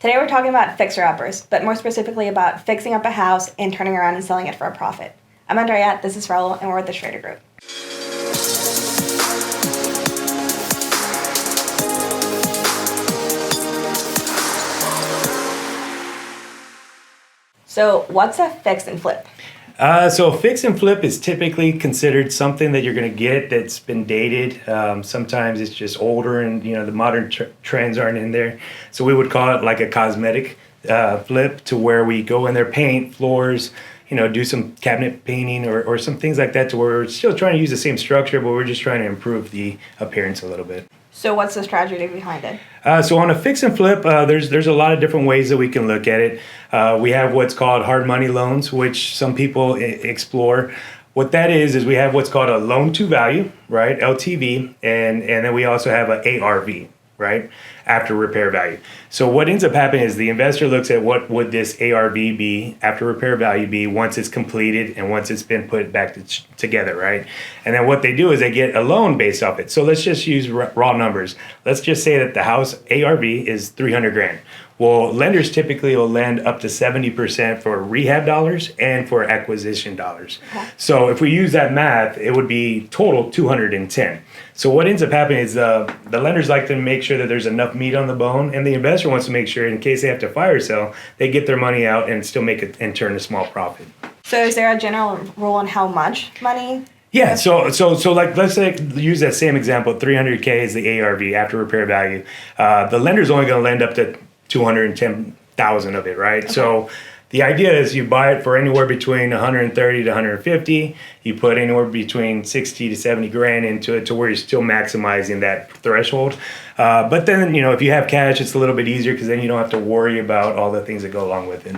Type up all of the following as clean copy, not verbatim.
Today we're talking about fixer-uppers, but more specifically about fixing up a house and turning around and selling it for a profit. I'm Andrea, this is Raul, and we're with the Schrader Group. So what's a fix and flip? So fix and flip is typically considered something that you're going to get that's been dated. Sometimes it's just older and the modern trends aren't in there. So we would call it like a cosmetic flip, to where we go in there, paint floors, do some cabinet painting or some things like that, to where we're still trying to use the same structure, but we're just trying to improve the appearance a little bit. So what's the strategy behind it? So on a fix and flip, there's a lot of different ways that we can look at it. We have what's called hard money loans, which some people explore. What that is we have what's called a loan to value, right? LTV, and then we also have an ARV, right? After repair value. So what ends up happening is the investor looks at what would this ARV be, after repair value be, once it's completed and once it's been put back together, right? And then what they do is they get a loan based off it. So let's just use raw numbers. Let's just say that the house ARV is 300 grand. Well, lenders typically will lend up to 70% for rehab dollars and for acquisition dollars. Okay. So if we use that math, it would be total 210. So what ends up happening is the lenders like to make sure that there's enough meat on the bone, and the investor wants to make sure, in case they have to fire sell, they get their money out and still make it and turn a small profit. So is there a general rule on how much money? Yeah, so like, let's say, use that same example, 300K is the ARV, after repair value. The lender's only going to lend up to 210,000 of it, right? Okay. So the idea is you buy it for anywhere between 130 to 150. You put anywhere between 60 to 70 grand into it, to where you're still maximizing that threshold. But then, if you have cash, it's a little bit easier, because then you don't have to worry about all the things that go along with it.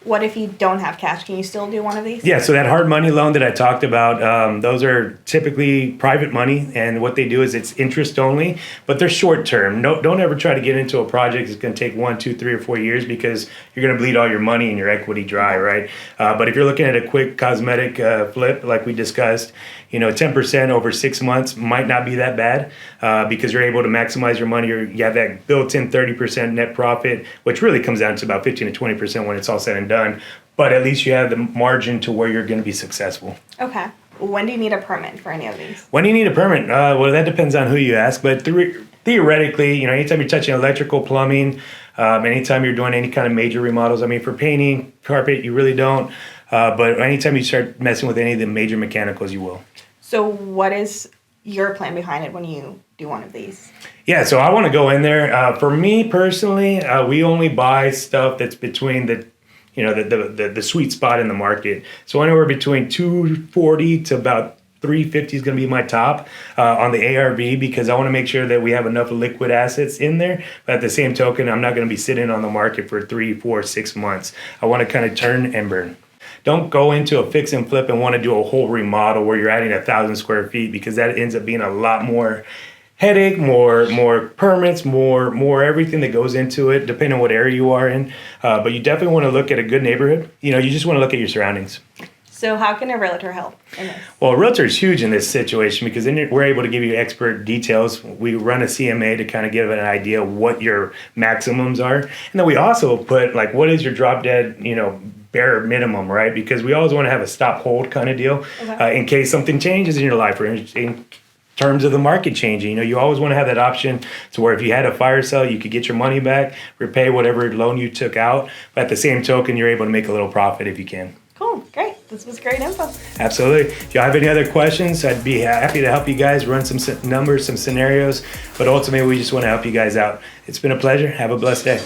What if you don't have cash? Can you still do one of these? Yeah, so that hard money loan that I talked about, those are typically private money, and what they do is it's interest only, but they're short term. Don't ever try to get into a project that's going to take 1, 2, 3, or 4 years, because you're going to bleed all your money and your equity dry, right? But if you're looking at a quick cosmetic flip, like we discussed, 10% over 6 months might not be that bad, because you're able to maximize your money. You have that built-in 30% net profit, which really comes down to about 15 to 20% when it's all said and done. But at least you have the margin to where you're going to be successful. Okay. When do you need a permit for any of these? When do you need a permit? Well, that depends on who you ask. But theoretically, anytime you're touching electrical, plumbing, anytime you're doing any kind of major remodels, for painting, carpet, you really don't. But anytime you start messing with any of the major mechanicals, you will. So what is your plan behind it when you do one of these? Yeah, so I want to go in there. For me personally, we only buy stuff that's between the sweet spot in the market. So anywhere between 240 to about 350 is going to be my top on the ARV, because I want to make sure that we have enough liquid assets in there. But at the same token, I'm not going to be sitting on the market for 3, 4, 6 months. I want to kind of turn and burn. Don't go into a fix and flip and want to do a whole remodel where you're adding 1,000 square feet, because that ends up being a lot more headache, more permits, more everything that goes into it, depending on what area you are in. But you definitely want to look at a good neighborhood. You just want to look at your surroundings. So how can a realtor help in this? Well, a realtor is huge in this situation, because then we're able to give you expert details. We run a CMA to kind of give an idea of what your maximums are. And then we also put, like, what is your drop dead, bare minimum, right? Because we always want to have a stop hold kind of deal, okay, in case something changes in your life, or in terms of the market changing. You always want to have that option to where if you had a fire sale, you could get your money back, repay whatever loan you took out. But at the same token, you're able to make a little profit if you can. Cool, great. This was great info. Absolutely. If you have any other questions, I'd be happy to help you guys run some numbers, some scenarios. But ultimately, we just want to help you guys out. It's been a pleasure. Have a blessed day.